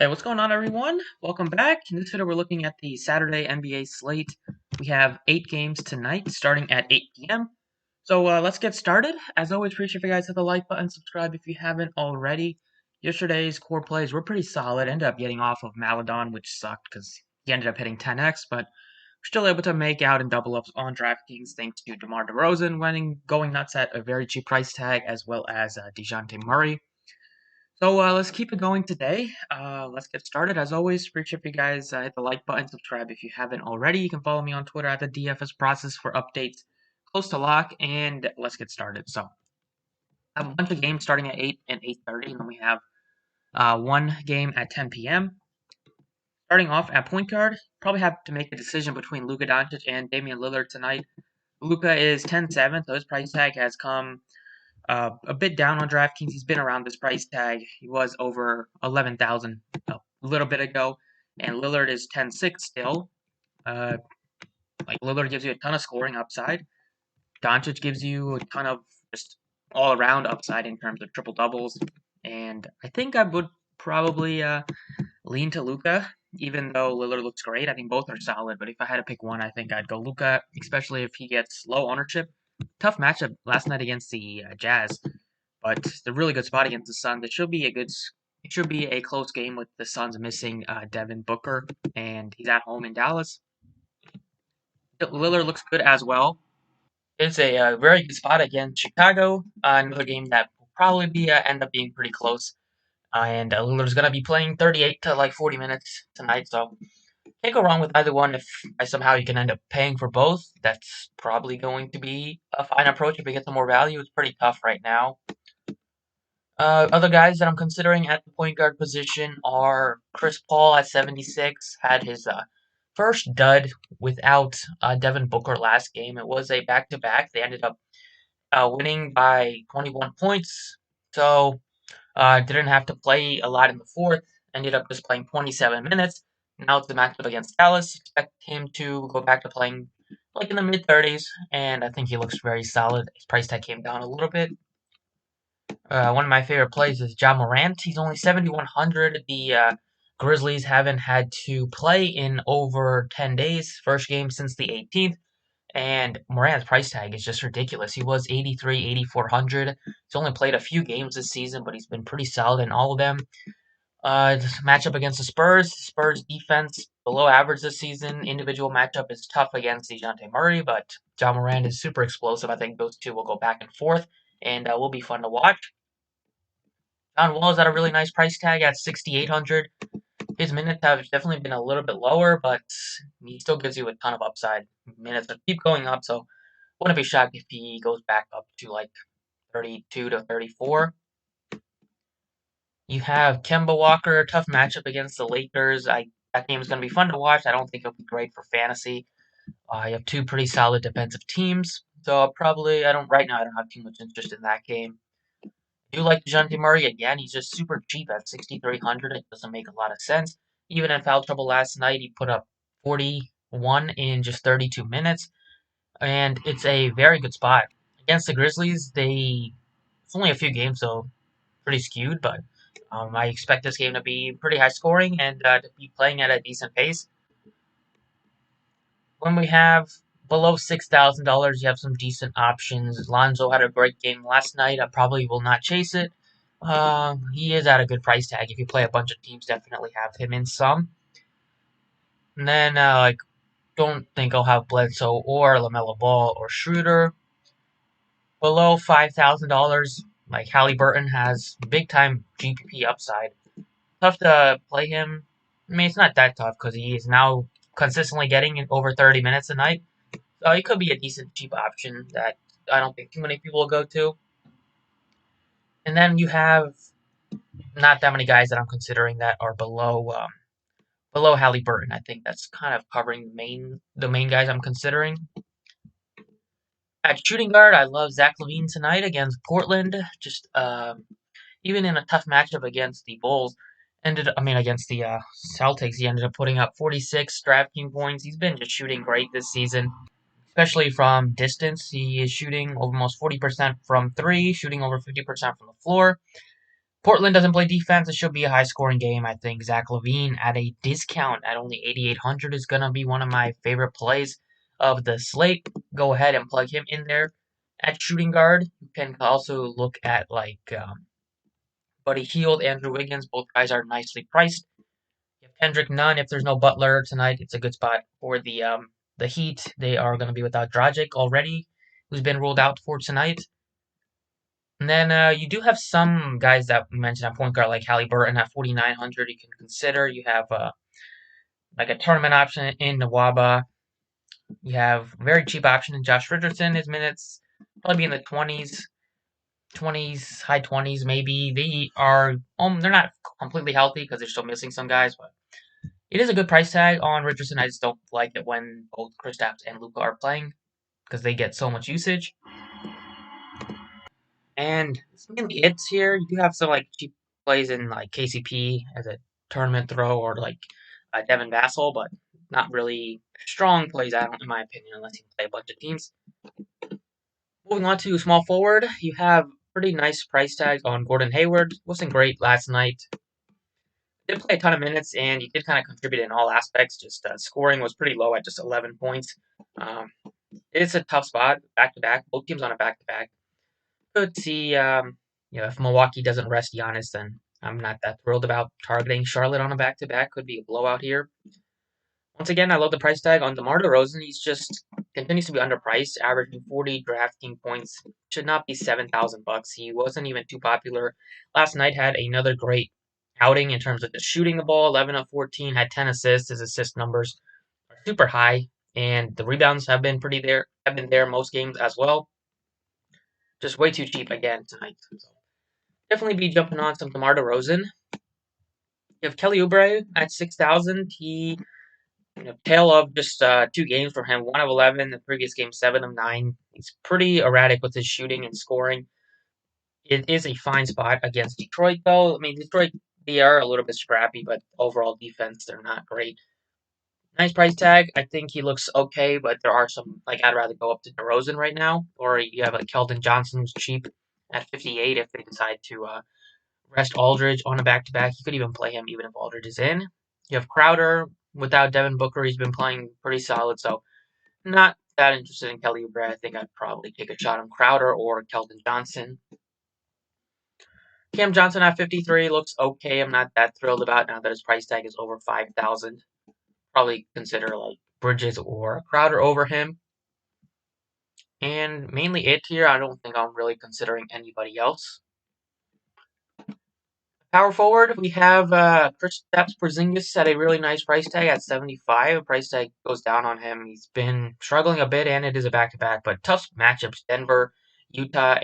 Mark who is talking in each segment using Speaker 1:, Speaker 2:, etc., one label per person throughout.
Speaker 1: Hey, what's going on, everyone? Welcome back. In this video, we're looking at the Saturday NBA slate. We have 8 games tonight, starting at 8 p.m. So let's get started. As always, appreciate if you guys hit the like button, subscribe if you haven't already. Yesterday's core plays were pretty solid. Ended up getting off of Maladon, which sucked because he ended up hitting 10x, but we're still able to make out and double ups on Draftkings thanks to DeMar DeRozan going nuts at a very cheap price tag, as well as DeJounte Murray. So let's keep it going today. Let's get started. As always, appreciate if you guys hit the like button, subscribe if you haven't already. You can follow me on Twitter at the DFS Process for updates close to lock, and let's get started. So I have a bunch of games starting at 8 and 8:30, and then we have one game at 10 p.m. Starting off at point guard, probably have to make a decision between Luka Doncic and Damian Lillard tonight. Luka is 10-7, so his price tag has come a bit down on DraftKings. He's been around this price tag. He was over 11,000 a little bit ago, and Lillard is 10-6 still. Lillard gives you a ton of scoring upside. Doncic gives you a ton of just all around upside in terms of triple doubles, and I think I would probably lean to Luka. Even though Lillard looks great, I think both are solid. But if I had to pick one, I think I'd go Luka, especially if he gets low ownership. Tough matchup last night against the Jazz, but it's a really good spot against the Suns. It should be a close game with the Suns missing Devin Booker, and he's at home in Dallas. Lillard looks good as well. It's a very good spot against Chicago. Another game that will probably be end up being pretty close. And Lillard's gonna be playing 38 to like 40 minutes tonight, so can't go wrong with either one. If somehow you can end up paying for both, that's probably going to be a fine approach if we get some more value. It's pretty tough right now. Other guys that I'm considering at the point guard position are Chris Paul at 76. Had his first dud without Devin Booker last game. It was a back-to-back. They ended up winning by 21 points. So didn't have to play a lot in the fourth. Ended up just playing 27 minutes. Now it's the matchup against Dallas. Expect him to go back to playing like in the mid-30s, and I think he looks very solid. His price tag came down a little bit. One of my favorite plays is Ja Morant. He's only 7,100. The Grizzlies haven't had to play in over 10 days. First game since the 18th. And Morant's price tag is just ridiculous. He was 83, 8,400. He's only played a few games this season, but he's been pretty solid in all of them. This matchup against the Spurs. Spurs defense below average this season. Individual matchup is tough against DeJounte Murray, but Ja Morant is super explosive. I think those two will go back and forth, and will be fun to watch. John Wall is at a really nice price tag at 6,800. His minutes have definitely been a little bit lower, but he still gives you a ton of upside. Minutes keep going up, so wouldn't be shocked if he goes back up to like 32 to 34. You have Kemba Walker, tough matchup against the Lakers. That game is going to be fun to watch. I don't think it'll be great for fantasy. You have two pretty solid defensive teams, so right now I don't have too much interest in that game. I do like DeJounte Murray again. He's just super cheap at 6,300. It doesn't make a lot of sense. Even in foul trouble last night, he put up 41 in just 32 minutes, and it's a very good spot against the Grizzlies. It's only a few games, so pretty skewed, but I expect this game to be pretty high scoring and to be playing at a decent pace. When we have below $6,000, you have some decent options. Lonzo had a great game last night. I probably will not chase it. He is at a good price tag. If you play a bunch of teams, definitely have him in some. And then, don't think I'll have Bledsoe or LaMelo Ball or Schroeder. Below $5,000, like Halliburton has big time GPP upside. Tough to play him. I mean, it's not that tough because he is now consistently getting over 30 minutes a night. So he could be a decent cheap option that I don't think too many people will go to. And then you have not that many guys that I'm considering that are below Halliburton. I think that's kind of covering the main guys I'm considering. At shooting guard, I love Zach LaVine tonight against Portland. Just even in a tough matchup against the Bulls, against the Celtics, he ended up putting up 46 DraftKings points. He's been just shooting great this season, especially from distance. He is shooting almost 40% from three, shooting over 50% from the floor. Portland doesn't play defense. It should be a high-scoring game. I think Zach LaVine at a discount at only 8,800 is going to be one of my favorite plays of the slate. Go ahead and plug him in there at shooting guard. You can also look at Buddy Hield, Andrew Wiggins. Both guys are nicely priced. You have Kendrick Nunn. If there's no Butler tonight, it's a good spot for the Heat. They are going to be without Dragic already, who's been ruled out for tonight. And then you do have some guys that we mentioned at point guard, like Halliburton at 4,900. You can consider. You have like a tournament option in Nawaba. You have a very cheap option in Josh Richardson. His minutes probably be in the 20s, high 20s maybe. They are they're not completely healthy because they're still missing some guys, but it is a good price tag on Richardson. I just don't like it when both Kristaps and Luka are playing because they get so much usage. And it's mainly it here. You do have some like cheap plays in like KCP as a tournament throw or like Devin Vassell, but not really strong plays, I don't, in my opinion, unless you play a bunch of teams. Moving on to small forward, you have pretty nice price tags on Gordon Hayward. Wasn't great last night. Did play a ton of minutes, and he did kind of contribute in all aspects. Just scoring was pretty low at just 11 points. It's a tough spot, back to back. Both teams on a back to back. Could see, if Milwaukee doesn't rest Giannis, then I'm not that thrilled about targeting Charlotte on a back to back. Could be a blowout here. Once again, I love the price tag on DeMar DeRozan. He's just continues to be underpriced, averaging 40 DraftKings points. Should not be $7,000. He wasn't even too popular. Last night had another great outing in terms of just shooting the ball. 11 of 14, had 10 assists. His assist numbers are super high, and the rebounds have been there most games as well. Just way too cheap again tonight. So definitely be jumping on some DeMar DeRozan. You have Kelly Oubre at 6,000. He tail of just 2 games for him. 1 of 11. The previous game, 7 of 9. He's pretty erratic with his shooting and scoring. It is a fine spot against Detroit, though. I mean, Detroit, they are a little bit scrappy, but overall defense, they're not great. Nice price tag. I think he looks okay, but there are some, like, I'd rather go up to DeRozan right now. Or you have, like, Keldon Johnson's cheap at 58 if they decide to rest Aldridge on a back-to-back. You could even play him even if Aldridge is in. You have Crowder. Without Devin Booker, he's been playing pretty solid, so not that interested in Kelly Oubre. I think I'd probably take a shot on Crowder or Keldon Johnson. Cam Johnson at 53 looks okay. I'm not that thrilled about now that his price tag is over 5,000. Probably consider like Bridges or Crowder over him. And mainly it here. I don't think I'm really considering anybody else. Power forward, we have Kristaps Porzingis at a really nice price tag at 75. Price tag goes down on him. He's been struggling a bit, and it is a back-to-back, but tough matchups, Denver, Utah,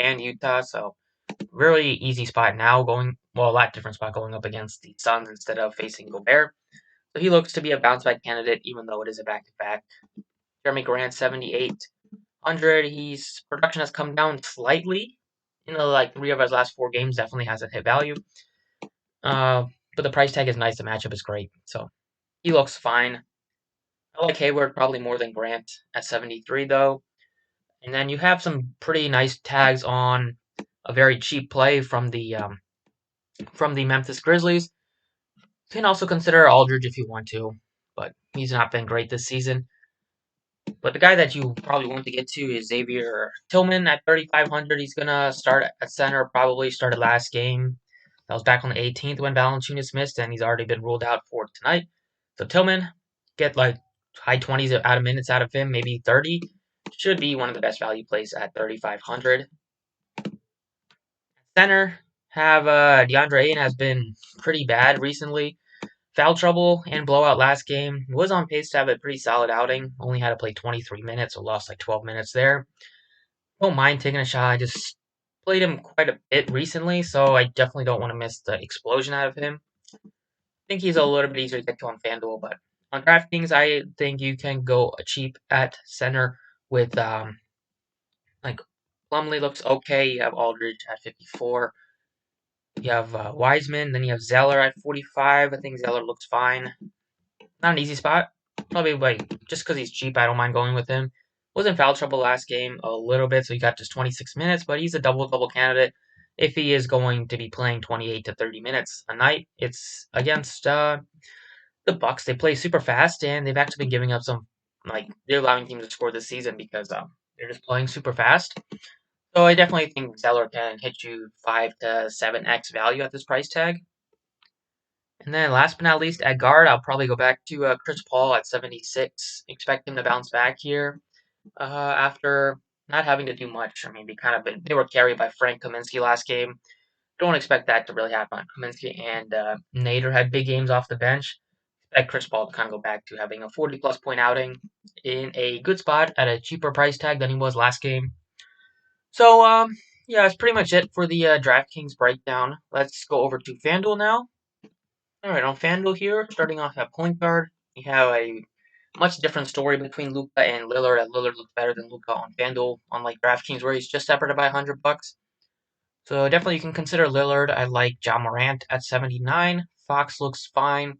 Speaker 1: so really easy spot now a lot different spot going up against the Suns instead of facing Gobert. So he looks to be a bounce-back candidate, even though it is a back-to-back. Jeremy Grant, 7,800. His production has come down slightly. 3 of his last 4 games definitely hasn't hit value. But the price tag is nice. The matchup is great. So he looks fine. I like Hayward probably more than Grant at 73, though. And then you have some pretty nice tags on a very cheap play from the Memphis Grizzlies. You can also consider Aldridge if you want to, but he's not been great this season. But the guy that you probably want to get to is Xavier Tillman at 3,500. He's going to start at center, probably started last game. That was back on the 18th when Valanciunas missed, and he's already been ruled out for tonight. So Tillman, get like high 20s out of minutes out of him, maybe 30. Should be one of the best value plays at 3,500. Center, have DeAndre Ayton has been pretty bad recently. Foul trouble and blowout last game. Was on pace to have a pretty solid outing. Only had to play 23 minutes, so lost like 12 minutes there. Don't mind taking a shot. I just played him quite a bit recently, so I definitely don't want to miss the explosion out of him. I think he's a little bit easier to get to on FanDuel, but on DraftKings, I think you can go cheap at center with like Plumlee looks okay. You have Aldridge at 54. You have Wiseman, then you have Zeller at 45. I think Zeller looks fine. Not an easy spot. Probably just because he's cheap, I don't mind going with him. Was in foul trouble last game a little bit, so he got just 26 minutes, but he's a double-double candidate. if he is going to be playing 28 to 30 minutes a night. It's against the Bucks. They play super fast, and they've actually been giving up some, like, they're allowing teams to score this season because they're just playing super fast. So I definitely think Zeller can hit you 5 to 7x value at this price tag. And then last but not least, at guard, I'll probably go back to Chris Paul at 76. Expect him to bounce back here after not having to do much. I mean, they were carried by Frank Kaminsky last game. Don't expect that to really happen on Kaminsky, and Nader had big games off the bench. Expect Chris Paul to kind of go back to having a 40-plus point outing in a good spot at a cheaper price tag than he was last game. So, yeah, that's pretty much it for the DraftKings breakdown. Let's go over to FanDuel now. All right, on FanDuel here, starting off at point guard, you have a much different story between Luka and Lillard. Lillard looks better than Luka on FanDuel, unlike DraftKings, where he's just separated by $100. So definitely you can consider Lillard. I like John Morant at 79. Fox looks fine.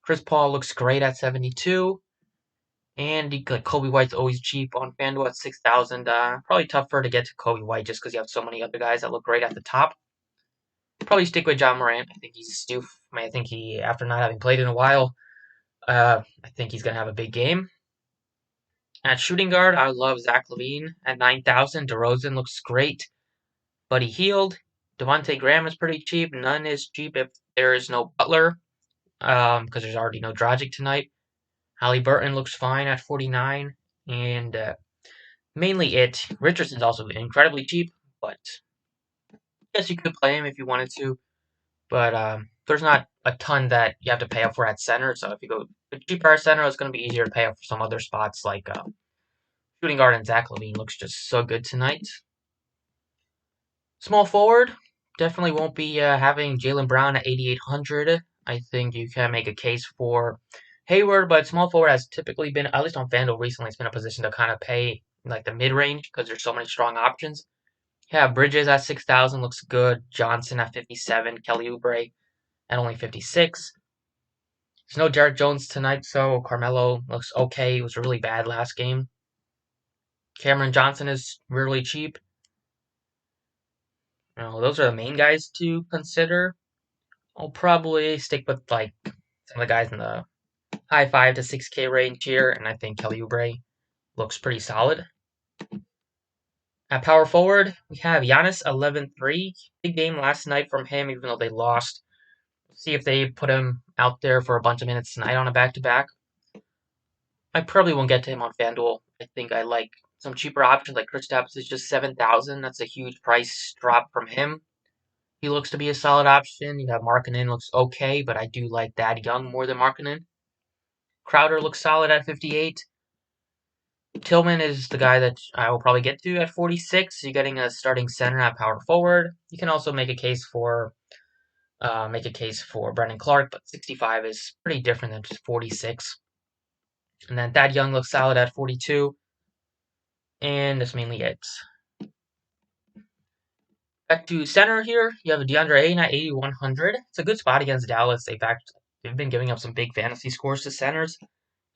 Speaker 1: Chris Paul looks great at 72. And like Kobe White's always cheap on FanDuel at 6,000. Probably tougher to get to Kobe White just because you have so many other guys that look great at the top. Probably stick with John Morant. I think he's due. I think he, after not having played in a while, I think he's gonna have a big game. At shooting guard, I love Zach LaVine at 9,000. DeRozan looks great. Buddy Hield. Devontae Graham is pretty cheap. None is cheap if there is no Butler, because there's already no Dragic tonight. Halliburton looks fine at 49, and mainly it. Richardson's also incredibly cheap, but I guess you could play him if you wanted to. But there's not a ton that you have to pay up for at center. So if you go cheaper at center, it's going to be easier to pay up for some other spots like shooting guard, and Zach LaVine looks just so good tonight. Small forward, definitely won't be having Jaylen Brown at 8,800. I think you can make a case for Hayward, but small forward has typically been, at least on FanDuel recently, it's been a position to kind of pay like the mid range because there's so many strong options. Yeah, Bridges at 6,000 looks good. Johnson at 57. Kelly Oubre at only 56. There's no Derek Jones tonight, so Carmelo looks okay. He was really bad last game. Cameron Johnson is really cheap. Those are the main guys to consider. I'll probably stick with like some of the guys in the high 5 to 6K range here, and I think Kelly Oubre looks pretty solid. At power forward, we have Giannis 11-3. Big game last night from him, even though they lost. See if they put him out there for a bunch of minutes tonight on a back-to-back. I probably won't get to him on FanDuel. I think I like some cheaper options like Kristaps is just 7,000. That's a huge price drop from him. He looks to be a solid option. You have Markkanen looks okay, but I do like Thad Young more than Markkanen. Crowder looks solid at 58. Tillman is the guy that I will probably get to at 46. You're getting a starting center at power forward. You can also make a case for Brendan Clark, but 65 is pretty different than 46. And then Thad Young looks solid at 42. And that's mainly it. Back to center here, you have DeAndre Ayton at 8,100. It's a good spot against Dallas. They've been giving up some big fantasy scores to centers.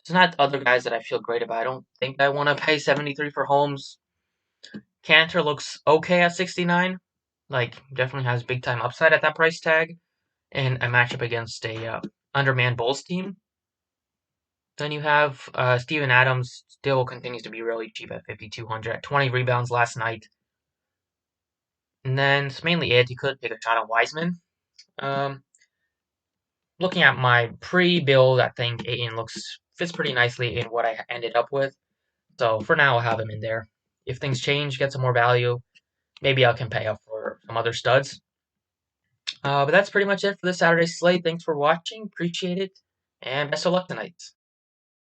Speaker 1: It's not other guys that I feel great about. I don't think I want to pay 73 for Holmes. Cantor looks okay at 69. Like, definitely has big time upside at that price tag. And a matchup against a undermanned Bulls team. Then you have Steven Adams, still continues to be really cheap at 5,200 at 20 rebounds last night. And then it's mainly it. You could take a shot on Wiseman. Looking at my pre-build, I think Ayton fits pretty nicely in what I ended up with. So for now, I'll have him in there. If things change, get some more value, maybe I can pay up for some other studs. But that's pretty much it for this Saturday slate. Thanks for watching. Appreciate it. And best of luck tonight.